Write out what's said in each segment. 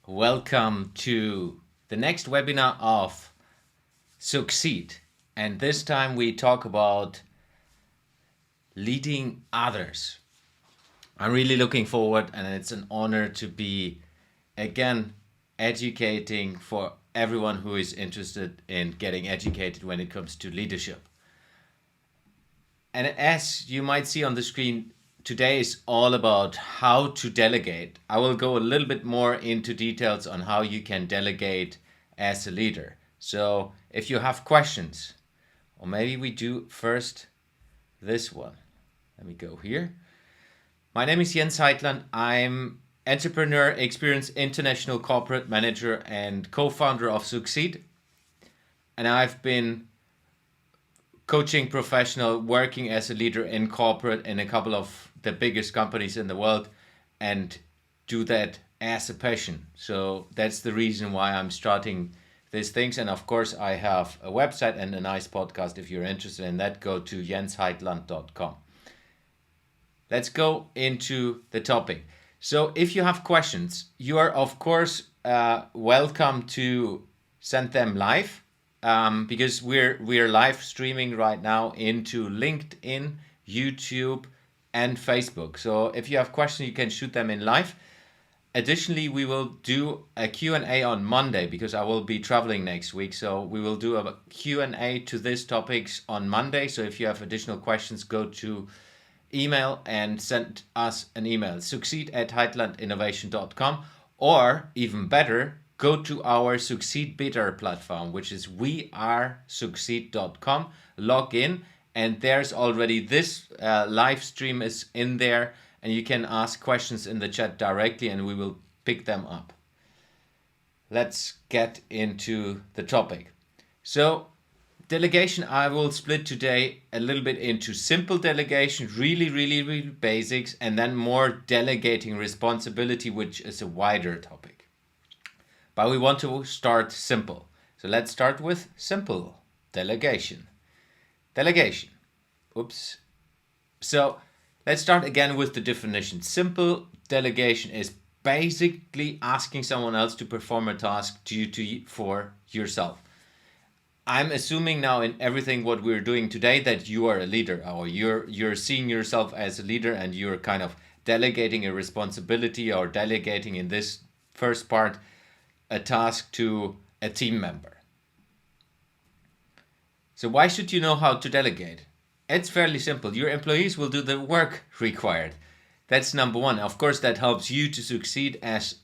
Welcome to the next webinar of Succeed. And this time we talk about leading others. I'm really looking forward, and it's an honor to be again educating for everyone who is interested in getting educated when it comes to leadership. And as you might see on the screen, today is all about how to delegate. I will go a little bit more into details on how you can delegate as a leader. So if you have questions, or maybe we do first this one. Let me go here. My name is Jens Heitland. I'm entrepreneur, experienced international corporate manager, and co-founder of Succeed. And I've been coaching professional, working as a leader in corporate in a couple of the biggest companies in the world, and do that as a passion. So that's the reason why I'm starting these things. And of course, I have a website and a nice podcast. If you're interested in that, go to jensheitland.com. Let's go into the topic. So if you have questions, you are of course welcome to send them live. Because we're live streaming right now into LinkedIn, YouTube, and Facebook. So if you have questions, you can shoot them in live. Additionally, we will do a Q&A on Monday because I will be traveling next week. So we will do a Q&A to these topics on Monday. So if you have additional questions, go to email and send us an email, succeed@heitlandinnovation.com, or even better, go to our Succeed Beta platform, which is wearesucceed.com, log in, and there's already this live stream is in there, and you can ask questions in the chat directly and we will pick them up. Let's get into the topic. So delegation, I will split today a little bit into simple delegation, really basics, and then more delegating responsibility, which is a wider topic. But we want to start simple. So let's start with simple delegation. Delegation. Oops. So let's start again with the definition. Simple delegation is basically asking someone else to perform a task for yourself. I'm assuming now in everything what we're doing today that you are a leader, or you're seeing yourself as a leader and you're kind of delegating a responsibility, or delegating in this first part a task to a team member. So why should you know how to delegate? It's fairly simple. Your employees will do the work required. That's number one. Of course, that helps you to succeed as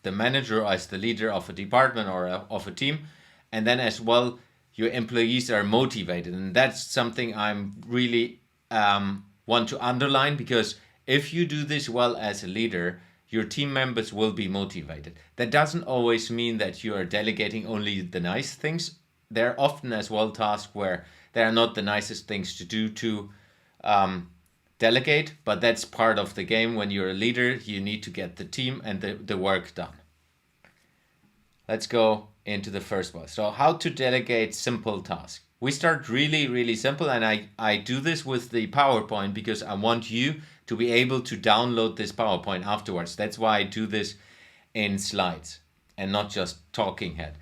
the manager, as the leader of a department or of a team. And then as well, your employees are motivated. And that's something I'm really want to underline, because if you do this well as a leader, your team members will be motivated. That doesn't always mean that you are delegating only the nice things. There are often as well tasks where they are not the nicest things to do to delegate, but that's part of the game. When you're a leader, you need to get the team and the work done. Let's go into the first one. So how to delegate simple tasks. We start really simple, and I do this with the PowerPoint because I want you to be able to download this PowerPoint afterwards. That's why I do this in slides and not just talking head.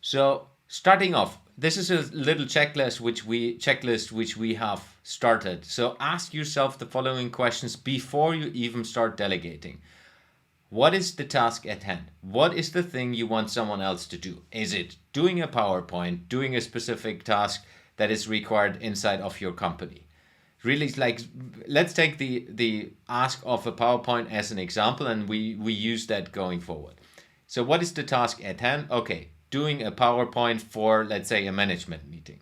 So starting off, this is a little checklist which we have started. So ask yourself the following questions before you even start delegating. What is the task at hand? What is the thing you want someone else to do? Is it doing a PowerPoint, doing a specific task that is required inside of your company? Really, like, let's take the ask of a PowerPoint as an example, and we use that going forward. So what is the task at hand? Okay, doing a PowerPoint for, let's say, a management meeting.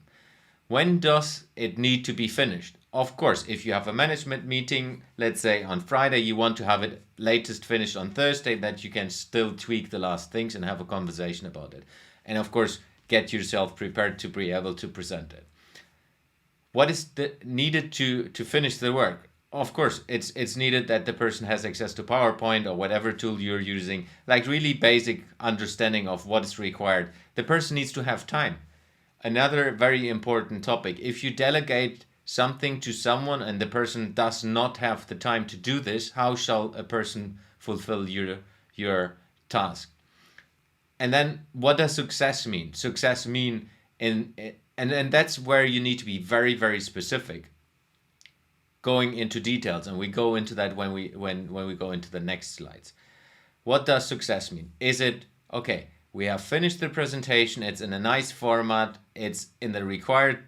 When does it need to be finished? Of course, if you have a management meeting, let's say on Friday, you want to have it latest finished on Thursday, that you can still tweak the last things and have a conversation about it. And of course, get yourself prepared to be able to present it. What is needed to finish the work? Of course, it's needed that the person has access to PowerPoint or whatever tool you're using, like really basic understanding of what is required. The person needs to have time. Another very important topic, if you delegate something to someone and the person does not have the time to do this, how shall a person fulfill your task? And then what does success mean? Success mean and that's where you need to be very, very specific, going into details, and we go into that when we go into the next slides. What does success mean? Is it okay? We have finished the presentation. It's in a nice format. It's in the required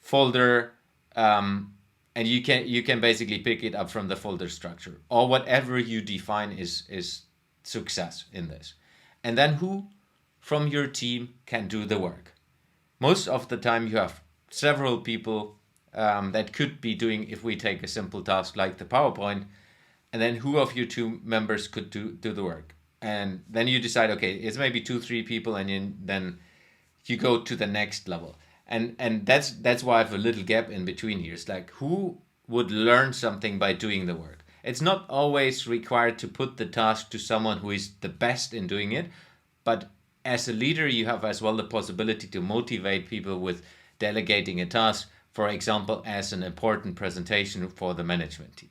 folder, and you can basically pick it up from the folder structure, or whatever you define is success in this. And then who from your team can do the work? Most of the time you have several people that could be doing, if we take a simple task like the PowerPoint, and then who of your two members could do the work? And then you decide, okay, it's maybe 2-3 people, and then you go to the next level. And that's why I have a little gap in between here. It's like, who would learn something by doing the work? It's not always required to put the task to someone who is the best in doing it, but as a leader, you have as well the possibility to motivate people with delegating a task, for example, as an important presentation for the management team.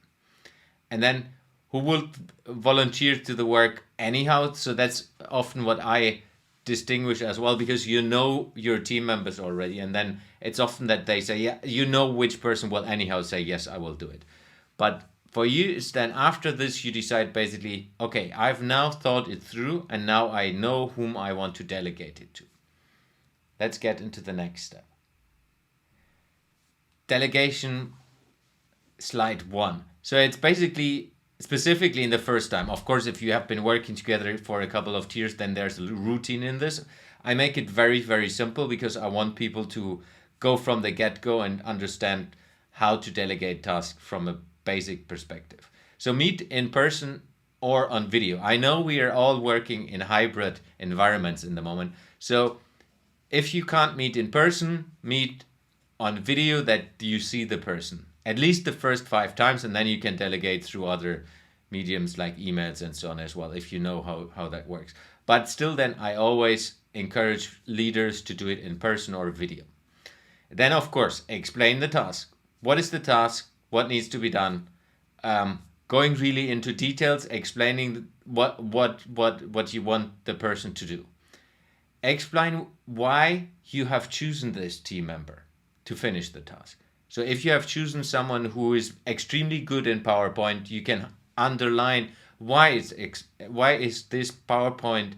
And then who will volunteer to the work anyhow? So that's often what I distinguish as well, because you know your team members already, and then it's often that they say, yeah, you know which person will anyhow say, yes, I will do it. But for you, it's then after this, you decide basically, okay, I've now thought it through, and now I know whom I want to delegate it to. Let's get into the next step. Delegation, slide 1. So it's basically specifically in the first time. Of course, if you have been working together for a couple of years, then there's a routine in this. I make it very, very simple because I want people to go from the get-go and understand how to delegate tasks from a basic perspective. So meet in person or on video. I know we are all working in hybrid environments in the moment. So if you can't meet in person, meet on video that you see the person at least the first 5 times, and then you can delegate through other mediums like emails and so on as well, if you know how that works. But still, then I always encourage leaders to do it in person or video. Then, of course, explain the task. What is the task? What needs to be done? Going really into details, explaining what you want the person to do. Explain why you have chosen this team member to finish the task. So if you have chosen someone who is extremely good in PowerPoint, you can underline why is this PowerPoint,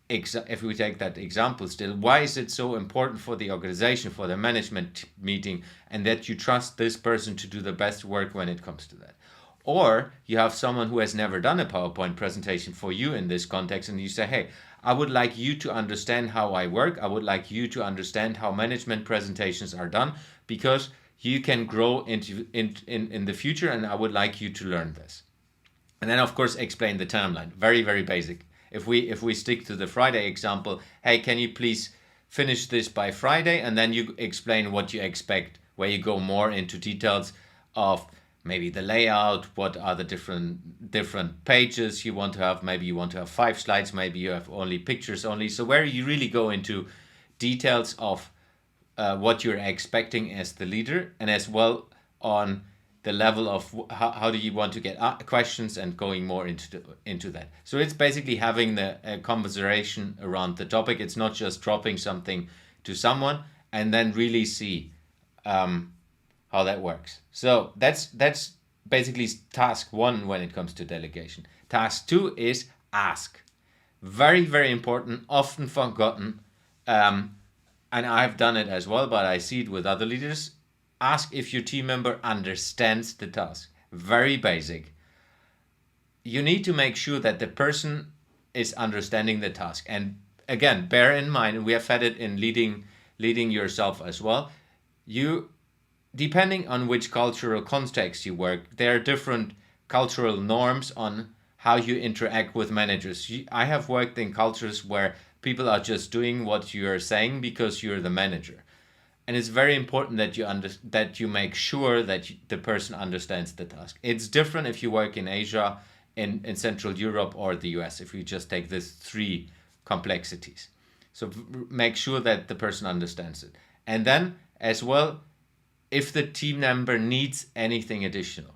if we take that example still, why is it so important for the organization, for the management meeting, and that you trust this person to do the best work when it comes to that. Or you have someone who has never done a PowerPoint presentation for you in this context, and you say, hey, I would like you to understand how I work. I would like you to understand how management presentations are done, because you can grow in the future, and I would like you to learn this. And then, of course, explain the timeline. Very, very basic. If we stick to the Friday example, hey, can you please finish this by Friday? And then you explain what you expect, where you go more into details of maybe the layout, what are the different pages you want to have. Maybe you want to have 5 slides, maybe you have only pictures only. So where you really go into details of what you're expecting as the leader, and as well on the level of how do you want to get questions, and going more into that. So it's basically having the conversation around the topic. It's not just dropping something to someone and then really see how that works. So that's basically task 1 when it comes to delegation. Task 2 is ask. Very, very important, often forgotten. And I've done it as well, but I see it with other leaders. Ask if your team member understands the task. Very basic. You need to make sure that the person is understanding the task. And again, bear in mind, and we have had it in leading yourself as well, depending on which cultural context you work, there are different cultural norms on how you interact with managers. I have worked in cultures where people are just doing what you are saying because you're the manager. And it's very important that you make sure that the person understands the task. It's different if you work in Asia, in Central Europe, or the US, if we just take these 3 complexities. So make sure that the person understands it. And then as well, if the team member needs anything additional,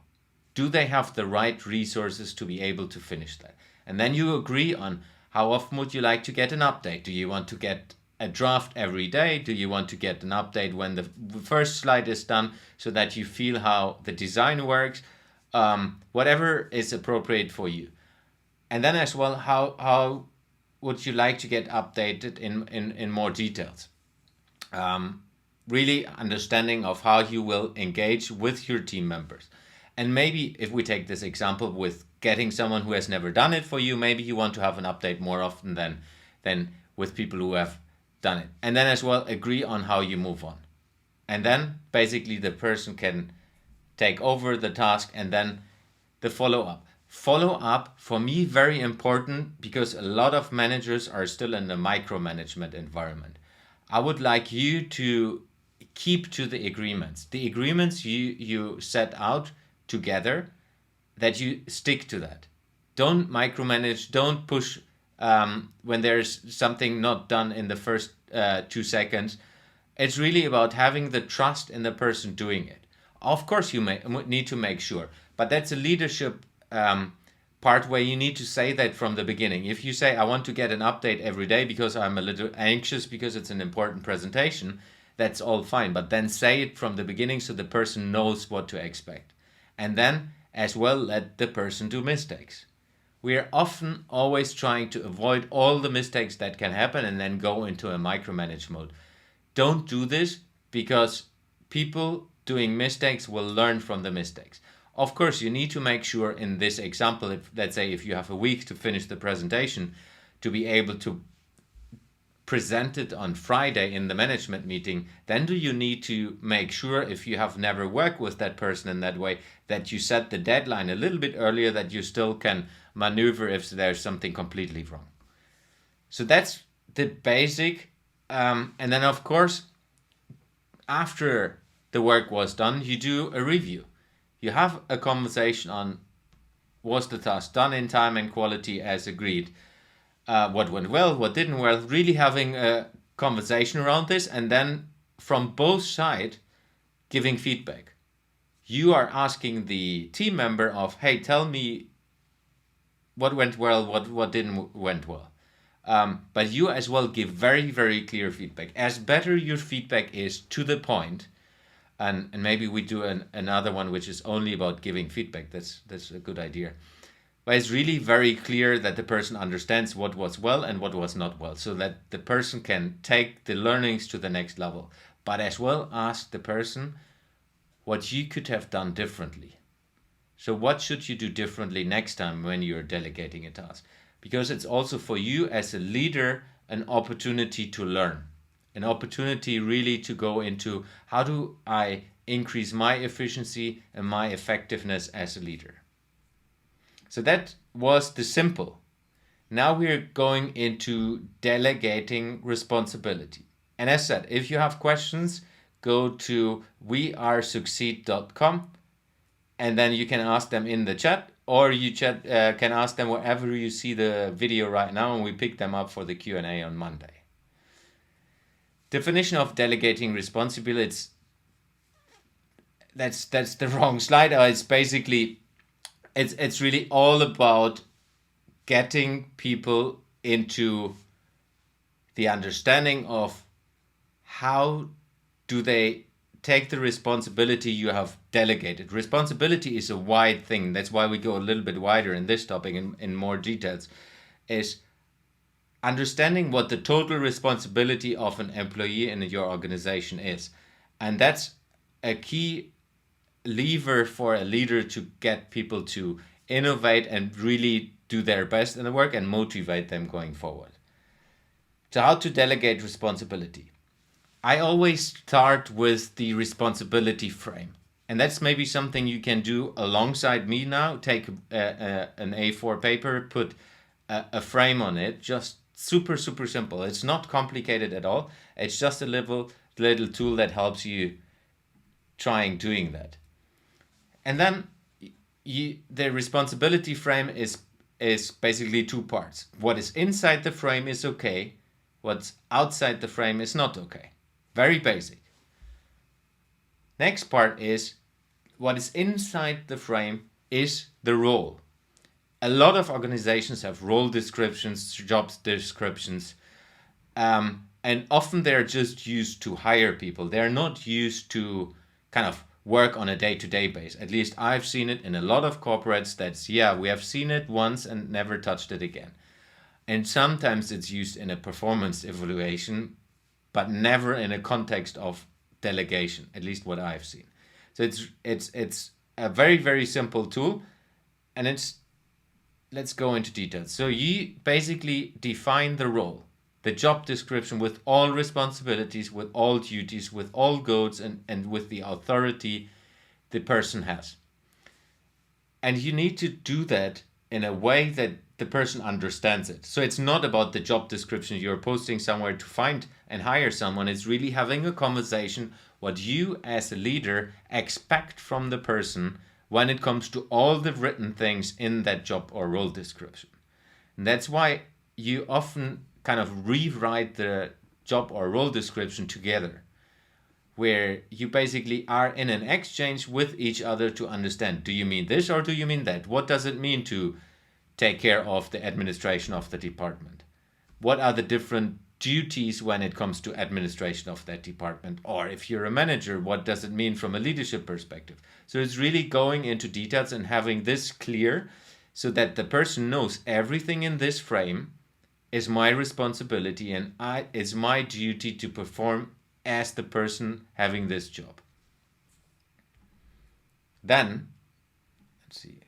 do they have the right resources to be able to finish that? And then you agree on How often would you like to get an update? Do you want to get a draft every day? Do you want to get an update when the first slide is done so that you feel how the design works? Whatever is appropriate for you. And then as well, how would you like to get updated in more details? Really understanding of how you will engage with your team members. And maybe if we take this example with getting someone who has never done it for you, maybe you want to have an update more often than with people who have done it. And then as well, agree on how you move on. And then basically the person can take over the task, and then the follow-up. Follow-up, for me, very important, because a lot of managers are still in the micromanagement environment. I would like you to keep to the agreements. The agreements you set out together, that you stick to that. Don't micromanage, don't push when there's something not done in the first 2 seconds. It's really about having the trust in the person doing it. Of course, you need to make sure, but that's a leadership part where you need to say that from the beginning. If you say, I want to get an update every day because I'm a little anxious because it's an important presentation, that's all fine. But then say it from the beginning so the person knows what to expect. And then as well, let the person do mistakes. We are often always trying to avoid all the mistakes that can happen and then go into a micromanage mode. Don't do this, because people doing mistakes will learn from the mistakes. Of course, you need to make sure in this example, if let's say if you have a week to finish the presentation, to be able to present it on Friday in the management meeting, then do you need to make sure, if you have never worked with that person in that way, that you set the deadline a little bit earlier, that you still can maneuver if there's something completely wrong. So that's the basic. And then of course, after the work was done, you do a review. You have a conversation on, was the task done in time and quality as agreed? What went well, what didn't well, really having a conversation around this, and then from both sides giving feedback. You are asking the team member of, hey, tell me what went well, what didn't went well. But you as well give very, very clear feedback. As better your feedback is to the point, and maybe we do another one which is only about giving feedback. That's a good idea. But it's really very clear that the person understands what was well and what was not well, so that the person can take the learnings to the next level. But as well ask the person what you could have done differently. So what should you do differently next time when you're delegating a task? Because it's also for you as a leader an opportunity to learn. An opportunity really to go into, how do I increase my efficiency and my effectiveness as a leader? So that was the simple. Now we're going into delegating responsibility. And as said, if you have questions, go to wearesucceed.com, and then you can ask them in the chat, or you can ask them wherever you see the video right now, and we pick them up for the Q&A on Monday. Definition of delegating responsibility, that's the wrong slide. It's basically, it's really all about getting people into the understanding of how do they take the responsibility you have delegated. Responsibility is a wide thing. That's why we go a little bit wider in this topic in more details, is understanding what the total responsibility of an employee in your organization is. And that's a key lever for a leader to get people to innovate and really do their best in the work and motivate them going forward. So how to delegate responsibility? I always start with the responsibility frame. And that's maybe something you can do alongside me now. Take an A4 paper, put a frame on it, just super simple. It's not complicated at all. It's just a little tool that helps you trying doing that. And then the responsibility frame is basically two parts. What is inside the frame is okay. What's outside the frame is not okay. Very basic. Next part is what is inside the frame is the role. a lot of organizations have role descriptions, job descriptions, and often they're just used to hire people. They're not used to kind of work on a day-to-day basis. At least I've seen it in a lot of corporates. We have seen it once and never touched it again. And sometimes it's used in a performance evaluation, but never in a context of delegation, at least what I've seen. So it's a very, very simple tool, and let's go into details. So you basically define the role, the job description with all responsibilities, with all duties, with all goals, and with the authority the person has. And you need to do that in a way that the person understands it. So it's not about the job description you're posting somewhere to find and hire someone. It's really having a conversation what you as a leader expect from the person when it comes to all the written things in that job or role description. And that's why you often kind of rewrite the job or role description together, where you basically are in an exchange with each other to understand, do you mean this or do you mean that? What does it mean to take care of the administration of the department? What are the different duties when it comes to administration of that department? Or if you're a manager, what does it mean from a leadership perspective? So it's really going into details and having this clear so that the person knows everything in this frame is my responsibility and it's my duty to perform as the person having this job. Then, let's see,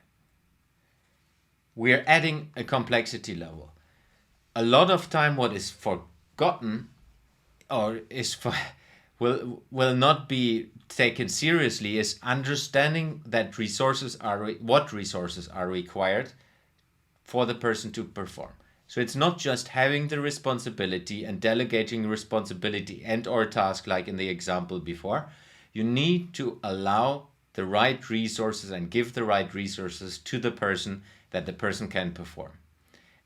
we're adding a complexity level. A lot of time what is forgotten or will not be taken seriously is understanding that what resources are required for the person to perform. So it's not just having the responsibility and delegating responsibility and or task like in the example before. You need to allow the right resources and give the right resources to the person that the person can perform.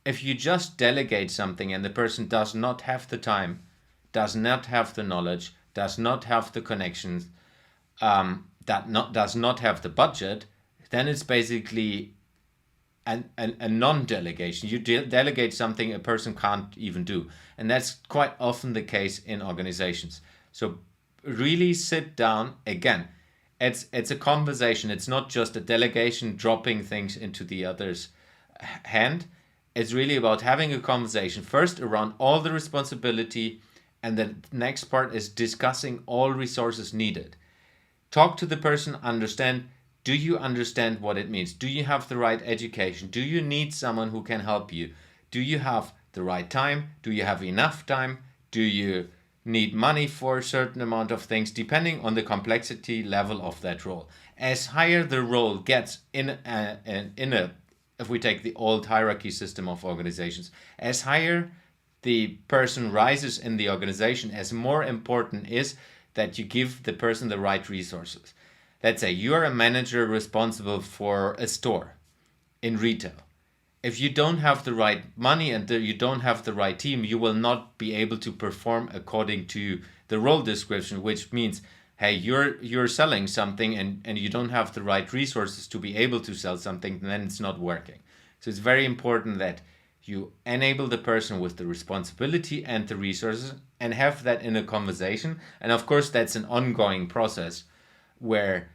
If you just delegate something and the person does not have the time, does not have the knowledge, does not have the connections, does not have the budget, then it's basically a non-delegation. You delegate something a person can't even do. And that's quite often the case in organizations. So really sit down. Again, it's a conversation. It's not just a delegation dropping things into the other's hand. It's really about having a conversation first around all the responsibility, and the next part is discussing all resources needed. Talk to the person, understand, do you understand what it means? Do you have the right education? Do you need someone who can help you? Do you have the right time? Do you have enough time? Do you need money for a certain amount of things, depending on the complexity level of that role? As higher the role gets if we take the old hierarchy system of organizations, as higher the person rises in the organization, as more important is that you give the person the right resources. Let's say you're a manager responsible for a store in retail. If you don't have the right money and you don't have the right team, you will not be able to perform according to the role description, which means, hey, you're selling something and you don't have the right resources to be able to sell something, then it's not working. So it's very important that you enable the person with the responsibility and the resources and have that in a conversation. And of course, that's an ongoing process where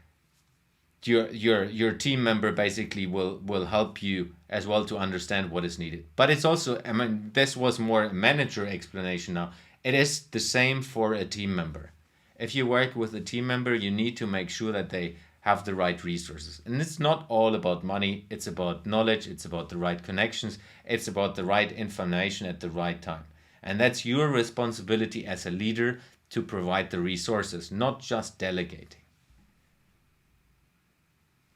your team member basically will help you as well to understand what is needed. But it's also, I mean, this was more a manager explanation now. It is the same for a team member. If you work with a team member, you need to make sure that they have the right resources. And it's not all about money. It's about knowledge. It's about the right connections. It's about the right information at the right time. And that's your responsibility as a leader to provide the resources, not just delegating.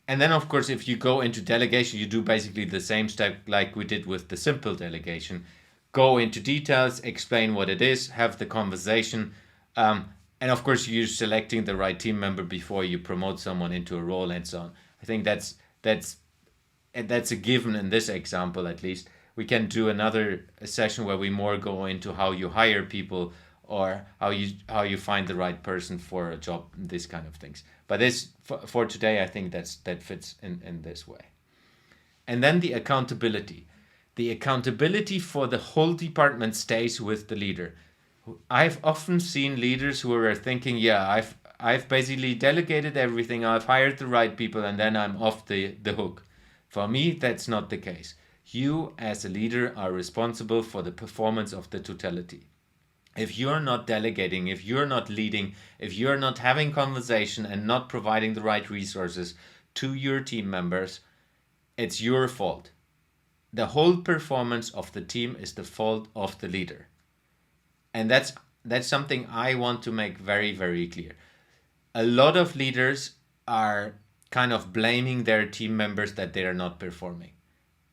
And then, of course, if you go into delegation, you do basically the same step like we did with the simple delegation. Go into details, explain what it is, have the conversation. And of course, you're selecting the right team member before you promote someone into a role and so on. I think that's a given in this example, at least. We can do another session where we more go into how you hire people or how you find the right person for a job, this kind of things. But this for today, I think that fits in this way. And then the accountability. The accountability for the whole department stays with the leader. I've often seen leaders who are thinking, yeah, I've basically delegated everything, I've hired the right people, and then I'm off the hook. For me, that's not the case. You as a leader are responsible for the performance of the totality. If you're not delegating, if you're not leading, if you're not having conversation and not providing the right resources to your team members, it's your fault. The whole performance of the team is the fault of the leader. And that's something I want to make very, very clear. A lot of leaders are kind of blaming their team members that they are not performing.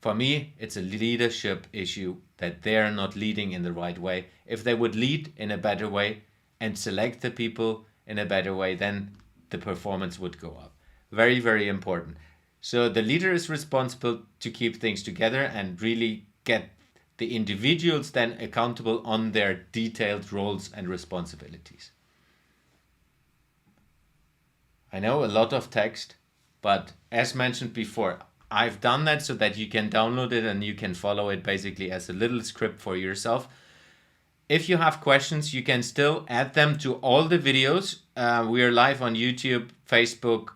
For me, it's a leadership issue that they are not leading in the right way. If they would lead in a better way and select the people in a better way, then the performance would go up. Very, very important. So the leader is responsible to keep things together and really get the individuals then accountable on their detailed roles and responsibilities. I know a lot of text, but as mentioned before, I've done that so that you can download it and you can follow it basically as a little script for yourself. If you have questions, you can still add them to all the videos. We are live on YouTube, Facebook,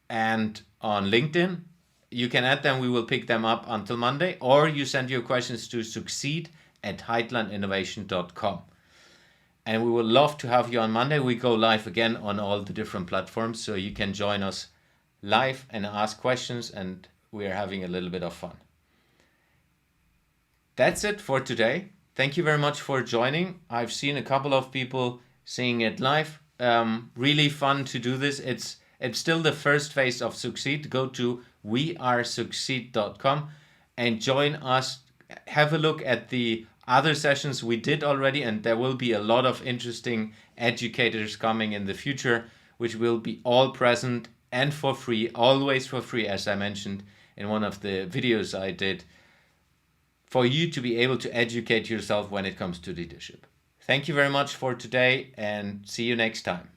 and on LinkedIn. You can add them. We will pick them up until Monday, or you send your questions to succeed@heitlandinnovation.com. And we would love to have you on Monday. We go live again on all the different platforms, so you can join us live and ask questions, and we are having a little bit of fun. That's it for today. Thank you very much for joining. I've seen a couple of people seeing it live. Really fun to do this. It's still the first phase of Succeed. Go to wearesucceed.com and join us. Have a look at the other sessions we did already, and there will be a lot of interesting educators coming in the future, which will be all present and for free, always for free, as I mentioned in one of the videos I did, for you to be able to educate yourself when it comes to leadership. Thank you very much for today, and see you next time.